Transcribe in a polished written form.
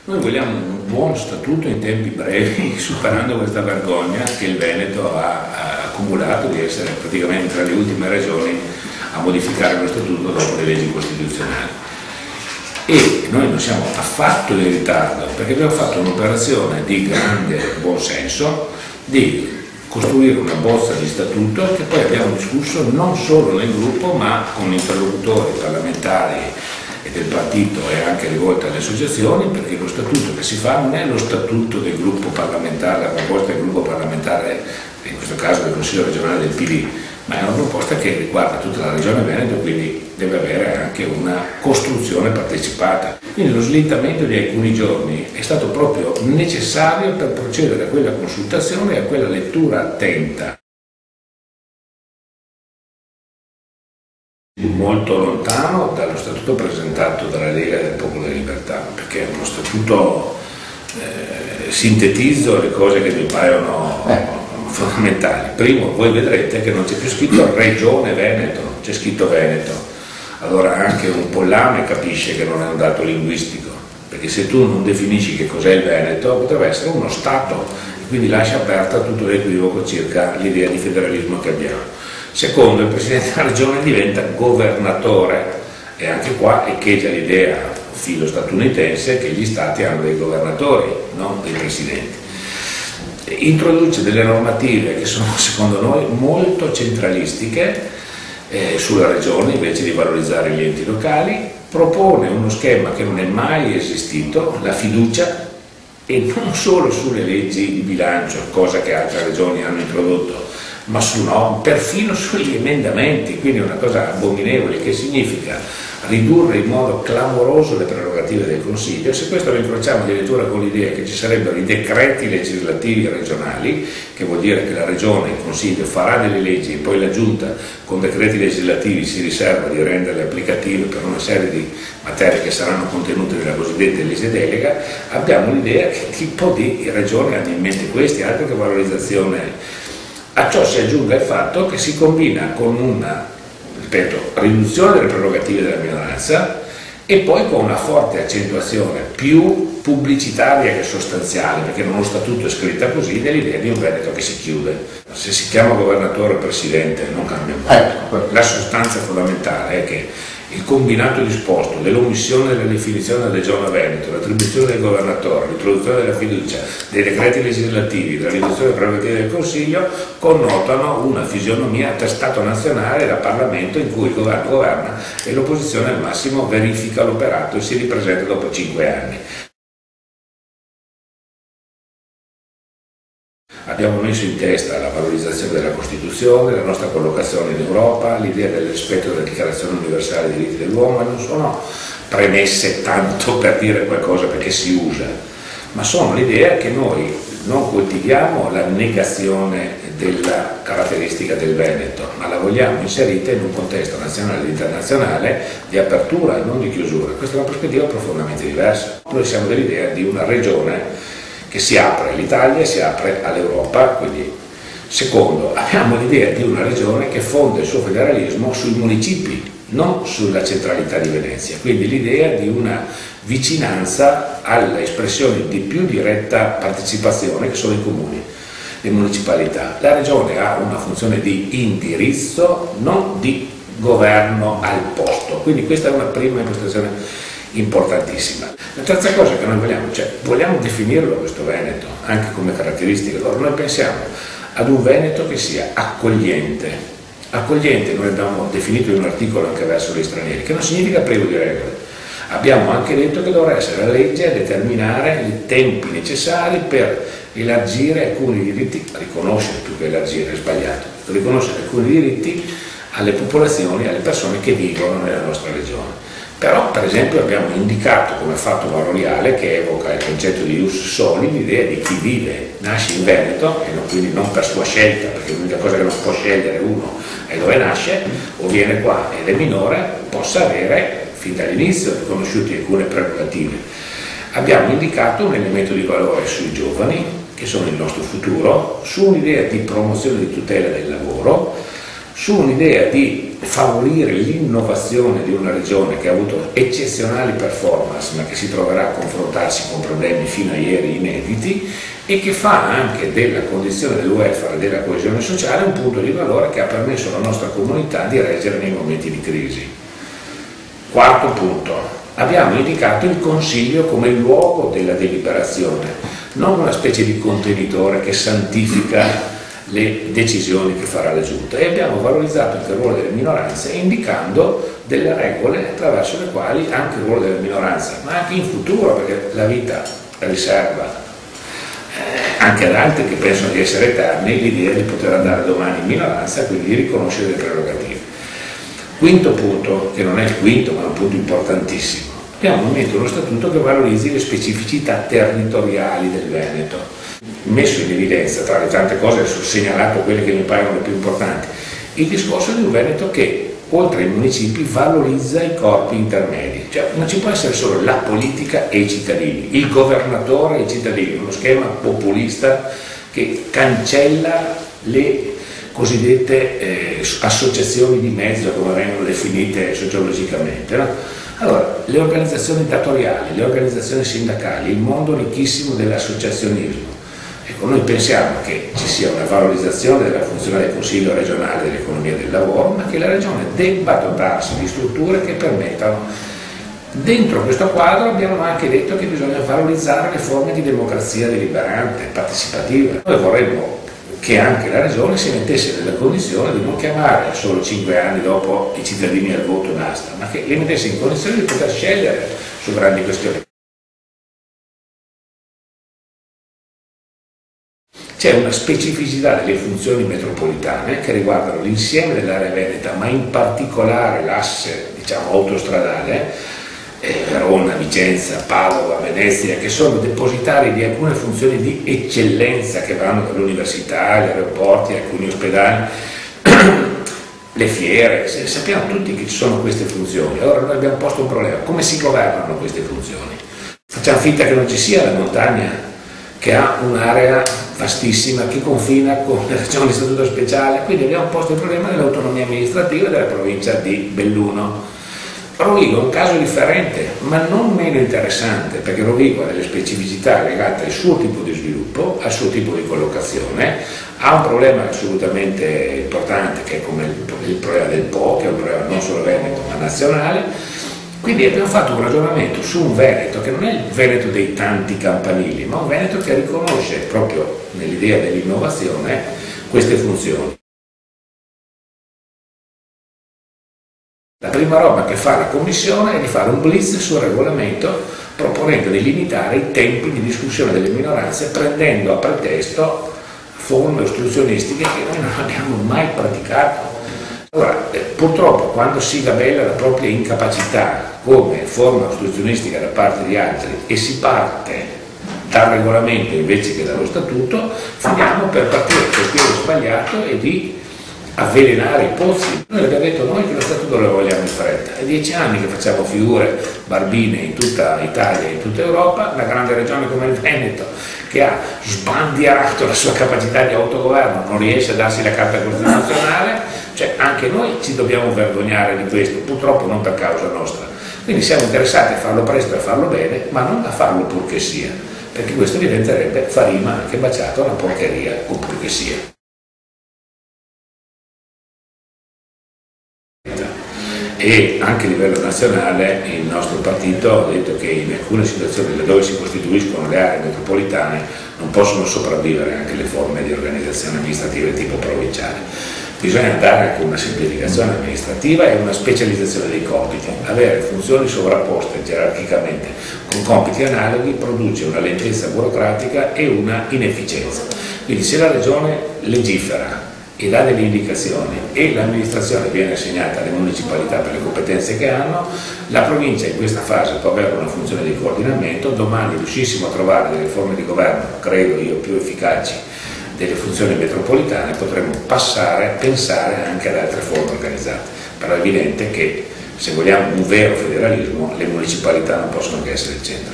Noi vogliamo un buon statuto in tempi brevi, superando questa vergogna che il Veneto ha accumulato di essere praticamente tra le ultime regioni a modificare lo statuto dopo le leggi costituzionali. E noi non siamo affatto in ritardo, perché abbiamo fatto un'operazione di grande buonsenso di costruire una bozza di statuto che poi abbiamo discusso non solo nel gruppo ma con interlocutori parlamentari e del partito e anche rivolta alle associazioni, perché lo statuto che si fa non è lo statuto del gruppo parlamentare, la proposta del gruppo parlamentare, in questo caso del Consiglio regionale del PD, ma è una proposta che riguarda tutta la regione Veneto, quindi deve avere anche una costruzione partecipata. Quindi lo slittamento di alcuni giorni è stato proprio necessario per procedere a quella consultazione e a quella lettura attenta. Molto lontano dallo statuto presentato dalla Lega del Popolo della Libertà, perché è uno statuto, sintetizzo le cose che mi paiono fondamentali. Primo, voi vedrete che non c'è più scritto Regione Veneto, c'è scritto Veneto. Allora anche un pollame capisce che non è un dato linguistico, perché se tu non definisci che cos'è il Veneto potrebbe essere uno Stato, e quindi lascia aperta tutto l'equivoco circa l'idea di federalismo che abbiamo. Secondo, il Presidente della Regione diventa governatore e anche qua echeggia l'idea filo statunitense che gli Stati hanno dei governatori, non dei presidenti. Introduce delle normative che sono secondo noi molto centralistiche sulla Regione invece di valorizzare gli enti locali, propone uno schema che non è mai esistito, la fiducia, e non solo sulle leggi di bilancio, cosa che altre regioni hanno introdotto, ma perfino sugli emendamenti, quindi una cosa abominevole, che significa ridurre in modo clamoroso le prerogative del Consiglio. Se questo lo incrociamo addirittura con l'idea che ci sarebbero i decreti legislativi regionali, che vuol dire che la Regione, il Consiglio, farà delle leggi e poi la Giunta con decreti legislativi si riserva di renderle applicative per una serie di materie che saranno contenute nella cosiddetta legge delega, abbiamo l'idea che tipo di regione hanno in mente questi, altro che valorizzazione. A ciò si aggiunga il fatto che si combina con una, ripeto, riduzione delle prerogative della minoranza e poi con una forte accentuazione più pubblicitaria che sostanziale, perché nello statuto è scritta così, dell'idea di un Veneto che si chiude. Se si chiama governatore o presidente non cambia molto. La sostanza fondamentale è che il combinato disposto dell'omissione della definizione della regione Veneto, l'attribuzione del governatore, l'introduzione della fiducia, dei decreti legislativi, la riduzione delle prerogative del Consiglio connotano una fisionomia da Stato nazionale, da Parlamento, in cui il governo governa e l'opposizione al massimo verifica l'operato e si ripresenta dopo 5 anni. Abbiamo messo in testa la valorizzazione della Costituzione, la nostra collocazione in Europa, l'idea del rispetto della Dichiarazione Universale dei Diritti dell'Uomo, e non sono premesse tanto per dire qualcosa perché si usa, ma sono l'idea che noi non coltiviamo la negazione della caratteristica del Veneto, ma la vogliamo inserita in un contesto nazionale ed internazionale di apertura e non di chiusura. Questa è una prospettiva profondamente diversa. Noi siamo dell'idea di una regione che si apre all'Italia e si apre all'Europa, quindi secondo, abbiamo l'idea di una regione che fonda il suo federalismo sui municipi, non sulla centralità di Venezia, quindi l'idea di una vicinanza alle espressioni di più diretta partecipazione che sono i comuni, le municipalità. La regione ha una funzione di indirizzo, non di governo al posto, quindi questa è una prima impostazione importantissima. La terza cosa che noi vogliamo definirlo questo Veneto anche come caratteristica. Allora noi pensiamo ad un Veneto che sia accogliente. Accogliente noi abbiamo definito in un articolo anche verso gli stranieri, che non significa privo di regole. Abbiamo anche detto che dovrà essere la legge a determinare i tempi necessari per elargire alcuni diritti, riconoscere più che elargire, è sbagliato, riconoscere alcuni diritti alle popolazioni, alle persone che vivono nella nostra regione. Però, per esempio, abbiamo indicato come fatto valoriale, che evoca il concetto di ius soli, l'idea di chi vive, nasce in Veneto, e quindi non per sua scelta, perché l'unica cosa che non può scegliere uno è dove nasce, o viene qua ed è minore, possa avere, fin dall'inizio, riconosciuti alcune prerogative. Abbiamo indicato un elemento di valore sui giovani, che sono il nostro futuro, su un'idea di promozione e di tutela del lavoro, su un'idea di favorire l'innovazione di una regione che ha avuto eccezionali performance ma che si troverà a confrontarsi con problemi fino a ieri inediti e che fa anche della condizione del welfare e della coesione sociale un punto di valore che ha permesso alla nostra comunità di reggere nei momenti di crisi. Quarto punto, abbiamo indicato il Consiglio come luogo della deliberazione, non una specie di contenitore che santifica le decisioni che farà la Giunta, e abbiamo valorizzato anche il ruolo delle minoranze indicando delle regole attraverso le quali anche il ruolo della minoranza, ma anche in futuro, perché la vita riserva anche ad altri che pensano di essere eterni l'idea di poter andare domani in minoranza e quindi di riconoscere le prerogative. Quinto punto, che non è il quinto ma è un punto importantissimo, abbiamo in mente uno statuto che valorizzi le specificità territoriali del Veneto, messo in evidenza tra le tante cose, ho segnalato quelle che mi paiono le più importanti, il discorso di un Veneto che oltre ai municipi valorizza i corpi intermedi, cioè non ci può essere solo la politica e i cittadini, il governatore e i cittadini, uno schema populista che cancella le cosiddette associazioni di mezzo, come vengono definite sociologicamente, no? Allora, le organizzazioni datoriali, le organizzazioni sindacali, il mondo ricchissimo dell'associazionismo. Ecco, noi pensiamo che ci sia una valorizzazione della funzione del Consiglio regionale dell'economia del lavoro, ma che la Regione debba dotarsi di strutture che permettano. Dentro questo quadro abbiamo anche detto che bisogna valorizzare le forme di democrazia deliberante, partecipativa. Noi vorremmo che anche la Regione si mettesse nella condizione di non chiamare solo 5 anni dopo i cittadini al voto e basta, ma che li mettesse in condizione di poter scegliere su grandi questioni. C'è una specificità delle funzioni metropolitane che riguardano l'insieme dell'area veneta, ma in particolare l'asse, diciamo, autostradale, Verona, Vicenza, Padova, Venezia, che sono depositari di alcune funzioni di eccellenza che vanno dall'università, agli aeroporti, alcuni ospedali, le fiere, sappiamo tutti che ci sono queste funzioni. Allora noi abbiamo posto un problema: come si governano queste funzioni? Facciamo finta che non ci sia la montagna, che ha un'area vastissima che confina con le regioni di statuto speciale, quindi abbiamo posto il problema dell'autonomia amministrativa della provincia di Belluno. Rovigo è un caso differente, ma non meno interessante, perché Rovigo ha delle specificità legate al suo tipo di sviluppo, al suo tipo di collocazione, ha un problema assolutamente importante che è come il problema del Po, che è un problema non solo veneto ma nazionale. Quindi abbiamo fatto un ragionamento su un Veneto che non è il Veneto dei tanti campanili, ma un Veneto che riconosce proprio nell'idea dell'innovazione queste funzioni. La prima roba che fa la Commissione è di fare un blitz sul regolamento proponendo di limitare i tempi di discussione delle minoranze, prendendo a pretesto forme ostruzionistiche che noi non abbiamo mai praticato. Allora, purtroppo quando si labella la propria incapacità come forma ostruzionistica da parte di altri e si parte dal regolamento invece che dallo statuto, finiamo per partire col piede sbagliato e di avvelenare i pozzi. Noi abbiamo detto noi che lo statuto lo vogliamo in fretta, è 10 anni che facciamo figure barbine in tutta Italia e in tutta Europa. Una grande regione come il Veneto, che ha sbandierato la sua capacità di autogoverno, non riesce a darsi la carta costituzionale, cioè anche noi ci dobbiamo vergognare di questo, purtroppo non per causa nostra. Quindi siamo interessati a farlo presto e a farlo bene, ma non a farlo pur che sia, perché questo diventerebbe farima anche baciato, una porcheria o pur che sia. E anche a livello nazionale il nostro partito ha detto che in alcune situazioni dove si costituiscono le aree metropolitane non possono sopravvivere anche le forme di organizzazione amministrativa di tipo provinciale. Bisogna dare anche una semplificazione amministrativa e una specializzazione dei compiti. Avere funzioni sovrapposte gerarchicamente con compiti analoghi produce una lentezza burocratica e una inefficienza. Quindi se la Regione legifera e dà delle indicazioni e l'amministrazione viene assegnata alle municipalità per le competenze che hanno, la provincia in questa fase può avere una funzione di coordinamento. Domani riuscissimo a trovare delle forme di governo, credo io, più efficaci delle funzioni metropolitane, potremmo pensare anche ad altre forme organizzate. Però è evidente che se vogliamo un vero federalismo le municipalità non possono che essere il centro.